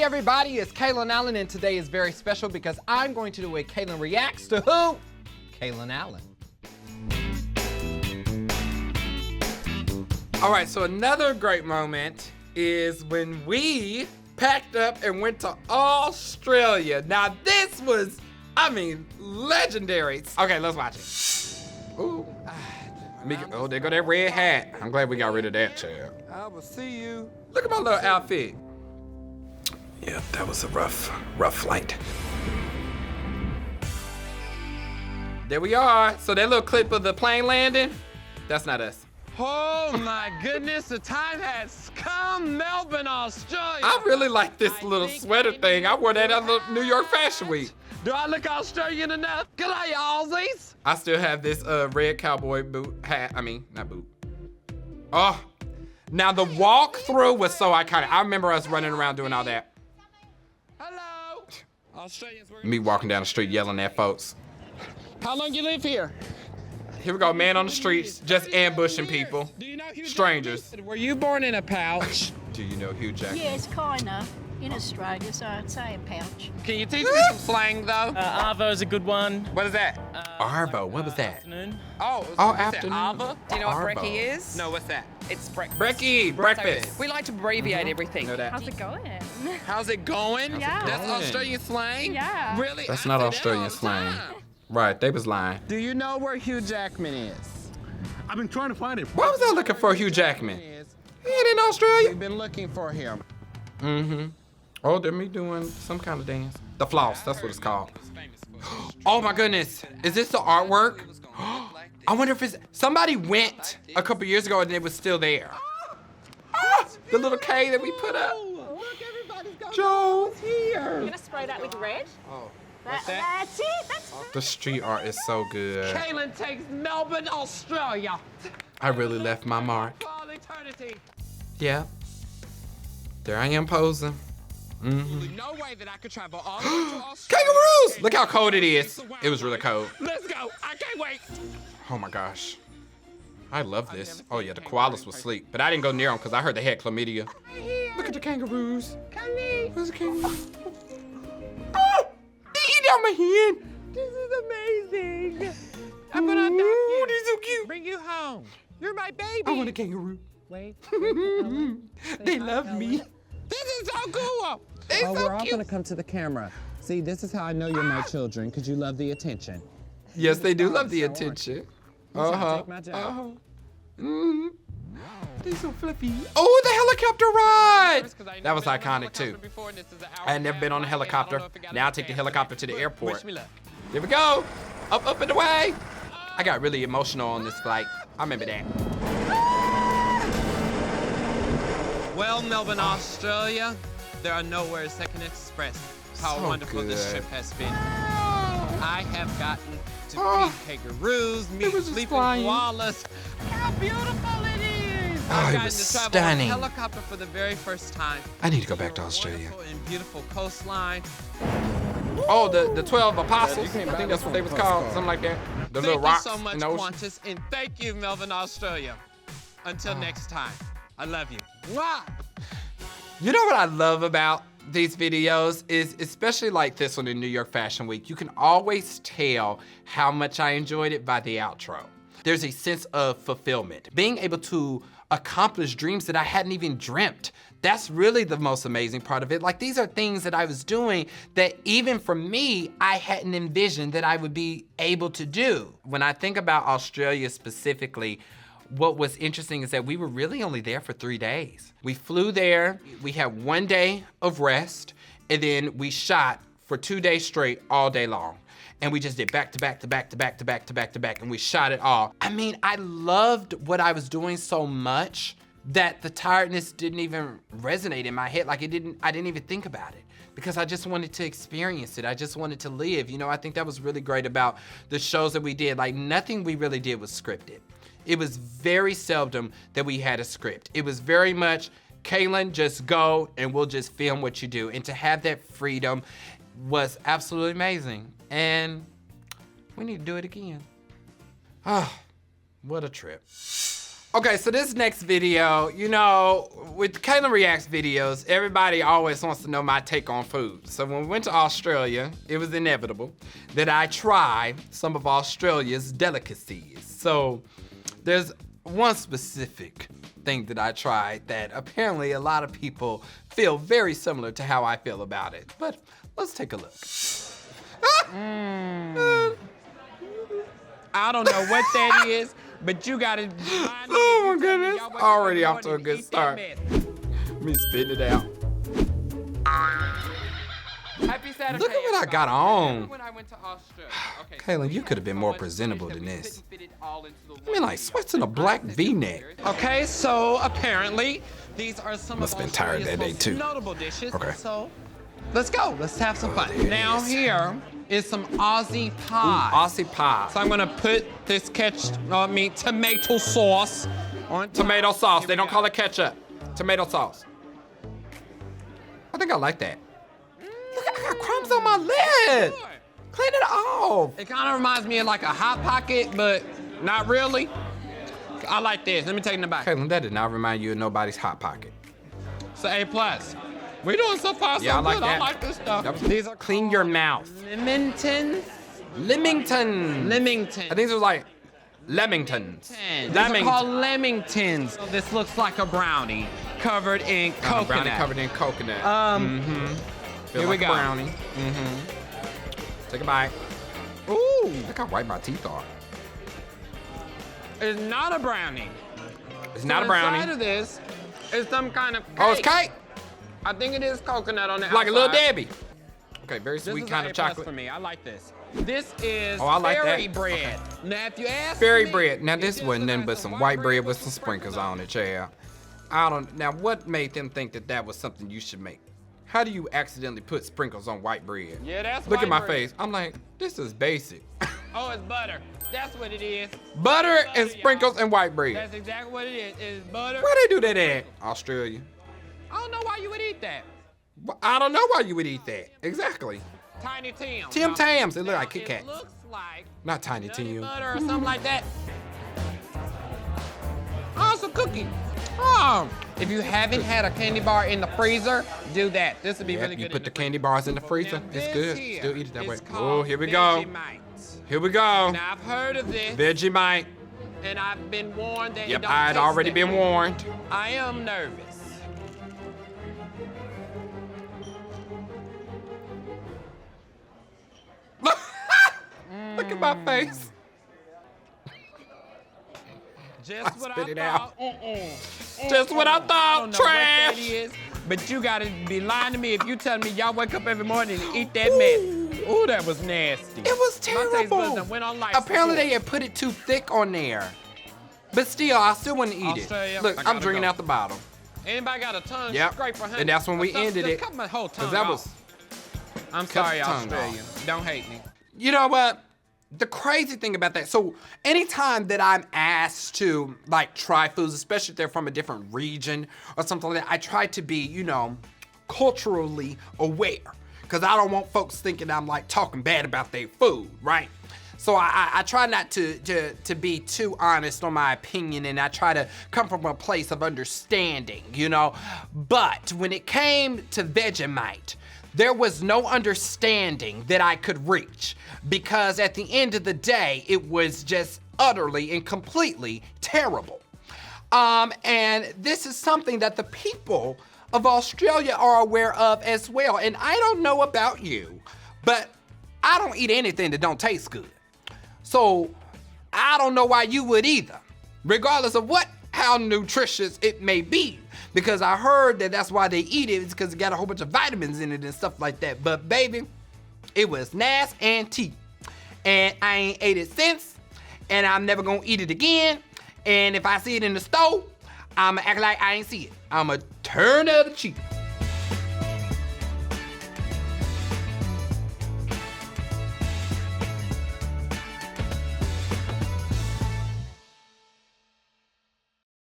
Hey everybody, it's Kalen Allen, and today is very special because I'm going to do a Kalen Reacts to who? Kalen Allen. All right, so another great moment is when we packed up and went to Australia. Now this was, legendary. Okay, let's watch it. Ooh. Oh, there go that red hat. I'm glad we got rid of that, child. I will see you. Look at my little outfit. Yeah, that was a rough flight. There we are. So that little clip of the plane landing, that's not us. Oh my goodness, the time has come, Melbourne, Australia. I really like this little sweater thing. I wore that at the New York Fashion Week. Do I look Australian enough? Good day, Aussies. I still have this red cowboy boot hat. Not boot. Oh, now the walk-through was so iconic. I remember us running around doing all that. Hello. Australians. Me walking down the street yelling at folks. How long you live here? Here we go, man on the streets, just ambushing people. Do you know Hugh Strangers. Jackman? Were you born in a pouch? Do you know Hugh Jackman? Yes, kinda. In Australia, so I'd say a pouch. Can you teach me some slang though? Arvo's a good one. What is that? Arvo, what was that? Afternoon. Oh, afternoon. Ava? Do you know what Arvo. brekkie is? No, what's that? It's breakfast. Brekkie, breakfast. We like to abbreviate everything. Know that. How's it going? How's it going? Yeah. That's going? Australian slang? Yeah. Really? That's I not say that Australian all the slang. time. Right, they was lying. Do you know where Hugh Jackman is? I've been trying to find him. Why was I looking for Hugh Jackman? He Is. ain't in Australia. We've been looking for him. Mm-hmm. Oh, they're me doing some kind of dance. The floss, that's what it's called. Oh my goodness, is this the artwork? I wonder if it's, somebody went a couple years ago and it was still there. Ah, the little K that we put up. Look, everybody's got Joe. here. You're gonna spray that with red? Oh, That's it. That's The street art is so good. Kalen takes Melbourne, Australia. I really left my mark. For all eternity. Yeah. There I am posing. Mm-hmm. No way that I could travel all the way to Australia. Kangaroos! Look how cold it is. It was really cold. Let's go. I can't wait. Oh my gosh. I love this. Oh yeah, the koalas will sleep. But I didn't go near them because I heard they had chlamydia. Look at the kangaroos. Come here. Where's the kangaroo? Oh! They eat out my hand. This is amazing. I'm gonna adopt Ooh, you. they're so cute. Bring you home. You're my baby. I want a kangaroo. Wait. They love me. This is so cool. They Oh, so we're all cute. gonna come to the camera. See, this is how I know you're my children, because you love the attention. Yes, they do love the So are. attention. You trying to Uh-huh. take my job? Uh-huh. Mm-hmm. They so fluffy. Oh, the helicopter ride! That was iconic too. I had never been on a helicopter. Now I take the helicopter to the airport. Wish me luck. Here we go. Up and away. I got really emotional on this flight. I remember that. Well, Melbourne, Australia, there are no words that can express how So wonderful this good. trip has been. I have gotten to feed kangaroos, meet was just sleeping flying. koalas. How beautiful it is! Oh, I've it gotten was to travel stunning. on a helicopter for the very first time. I need to go back to Over a Australia. wonderful and beautiful coastline. Oh, the 12 apostles. I think that's what they was called. Something like that. The little Thank rocks you so much, in the ocean. Qantas, and thank you, Melbourne, Australia. Until next time, I love you. Mwah! You know what I love about these videos is, especially like this one in New York Fashion Week, you can always tell how much I enjoyed it by the outro. There's a sense of fulfillment. Being able to accomplish dreams that I hadn't even dreamt. That's really the most amazing part of it. Like, these are things that I was doing that even for me, I hadn't envisioned that I would be able to do. When I think about Australia specifically, what was interesting is that we were really only there for 3 days. We flew there, we had 1 day of rest, and then we shot for 2 days straight, all day long. And we just did back to back to back to back to back to back to back, and we shot it all. I mean, I loved what I was doing so much that the tiredness didn't even resonate in my head. Like, I didn't even think about it because I just wanted to experience it. I just wanted to live. You know, I think that was really great about the shows that we did. Like, nothing we really did was scripted. It was very seldom that we had a script. It was very much, Kalen, just go and we'll just film what you do. And to have that freedom was absolutely amazing. And we need to do it again. Ah, what a trip. Okay, so this next video, you know, with Kalen Reacts videos, everybody always wants to know my take on food. So when we went to Australia, it was inevitable that I try some of Australia's delicacies. So there's one specific thing that I tried that apparently a lot of people feel very similar to how I feel about it. But let's take a look. I don't know what that is, but you gotta. Oh my goodness. Already off to a good start. Let me spit it out. Happy Saturday. Look at what I got on. When I went to Australia. Okay, Kalen, you could have been more presentable than this. I mean, like sweats in a black V-neck. Okay, so apparently these are some Must of have been tired that day, Australia's too. most notable dishes. Okay. So let's go. Let's have some fun. there it Now is. here is some Aussie pie. Aussie pie. So I'm gonna put this tomato sauce on top. Tomato sauce. Here They we don't go. call it ketchup. Tomato sauce. I think I like that. Look, I got crumbs on my lid. Clean it off. It kind of reminds me of like a Hot Pocket, but not really. I like this. Let me take it back. Kalen, that did not remind you of nobody's Hot Pocket. It's an A+. We're doing so far, Yeah, so I like good. that. I like this stuff. Yep. These are Clean your mouth. Lemingtons. Lemington. Lemingtons. I think these are like Lemingtons. These are called Lemingtons. This looks like a brownie covered in coconut. Brownie covered in coconut. Feel here we like a go. brownie. Take a bite. Ooh, look how white my teeth are. It's not a brownie. It's not a Inside brownie. of this is some kind of cake. Oh, it's cake. I think it is coconut on the Like a little outside. Debbie. Okay, very This sweet is kind an of A+ chocolate. for me. I like this. This is Oh, I like that. fairy bread. Now, if you ask Fairy me, bread. Now it this just wasn't nothing looks but like some white bread with some sprinkles on it, yeah. I don't. Now what made them think that that was something you should make? How do you accidentally put sprinkles on white bread? Yeah, that's Look at white my bread. face. I'm like, this is basic. Oh, it's butter. That's what it is. Butter and y'all. sprinkles and white bread. That's exactly what it is. It's butter. Where they do that at? Australia. I don't know why you would eat that. I don't know why you would eat that. Exactly. Tiny Tim's. Tim Now, Tams. They look now, like Kit Kats. It looks like Not Tiny nutty Tim. butter or something like that. Oh, it's a cookie. Oh, if you haven't had a candy bar in the freezer, do that. This would be Yep, really you good. put in the freezer. candy bars in the freezer. Now, It's this good. here Still eat it that way. is Oh, called here we go. Vegemite. Here we go. Now, I've heard of this, Vegemite. and I've been warned that it Yep, don't I had taste already that been good. warned. I am nervous. Look at my face. Just what spit I it thought. out. Just what I thought. I don't know what that Trash. is, but you gotta be lying to me if you tell me y'all wake up every morning and eat that mess. Ooh, that was nasty. It was My taste buds terrible. done went on life Apparently support. they had put it too thick on there. But still, I still wouldn't eat Australia, it. Look, I I'm gotta drinking go. out the bottle. Anybody got a tongue Yep. scraper, honey? And that's when we Just- ended just it. Cut my whole tongue Cause that was, off. I'm cut sorry, the tongue Australia. off. Don't hate me. you know what? The crazy thing about that, so anytime that I'm asked to like try foods, especially if they're from a different region or something like that, I try to be, you know, culturally aware. Cause I don't want folks thinking I'm like talking bad about their food, right? So I try not to be too honest on my opinion, and I try to come from a place of understanding, you know? But when it came to Vegemite, there was no understanding that I could reach, because at the end of the day, it was just utterly and completely terrible. And this is something that the people of Australia are aware of as well. And I don't know about you, but I don't eat anything that don't taste good. So I don't know why you would either, regardless of how nutritious it may be. Because I heard that that's why they eat it, it's because it got a whole bunch of vitamins in it and stuff like that. But baby, it was nasty. And I ain't ate it since, and I'm never gonna eat it again. And if I see it in the store, I'ma act like I ain't see it. I'ma turn the other cheek.